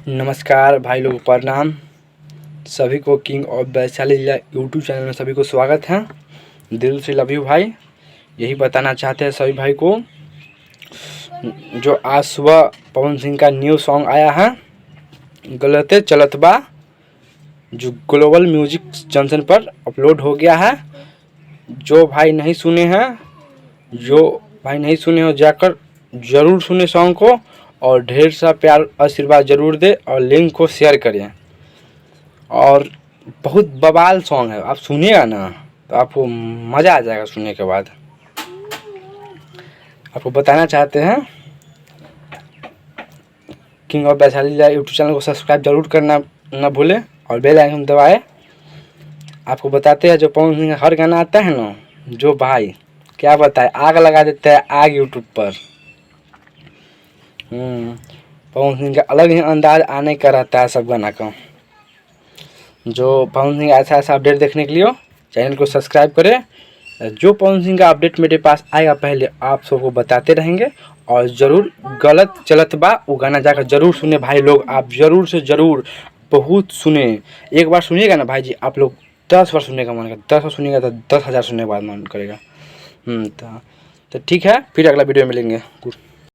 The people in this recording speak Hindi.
नमस्कार भाई लोग, प्रणाम। सभी को किंग ऑफ वैशाली जिला यूट्यूब चैनल में सभी को स्वागत है। दिल से लव यू भाई। यही बताना चाहते हैं सभी भाई को, जो आज सुबह पवन सिंह का न्यू सॉन्ग आया है गलते चलत बा, जो ग्लोबल म्यूजिक जंक्शन पर अपलोड हो गया है। जो भाई नहीं सुने हो जाकर ज़रूर सुने सॉन्ग को और ढेर सा प्यार आशीर्वाद ज़रूर दे और लिंक को शेयर करें। और बहुत बवाल सॉन्ग है, आप सुनिएगा ना तो आपको मज़ा आ जाएगा। सुनने के बाद आपको बताना चाहते हैं, किंग ऑफ वैशाली जिला यूट्यूब चैनल को सब्सक्राइब जरूर करना ना भूलें और बेल आइकन दबाएं। आपको बताते हैं, जो पवन सिंह का हर गाना आता है ना, जो भाई क्या बताए, आग लगा देता है आग यूट्यूब पर। पवन सिंह का अलग ही अंदाज आने का रहता है सब गाना का। जो पवन सिंह ऐसा अपडेट देखने के लिए चैनल को सब्सक्राइब करें। जो पवन सिंह का अपडेट मेरे पास आएगा पहले आप सबको बताते रहेंगे। और ज़रूर गलत चलत बा वो गाना जाकर ज़रूर सुने भाई लोग। आप ज़रूर से ज़रूर बहुत सुने। एक बार सुनिएगा ना भाई जी, आप लोग 10 बार सुनने का मन करेगा। 10 बार सुनिएगा तो 10,000 सुनने के बाद मन करेगा। तो ठीक है, फिर अगला वीडियो में मिलेंगे।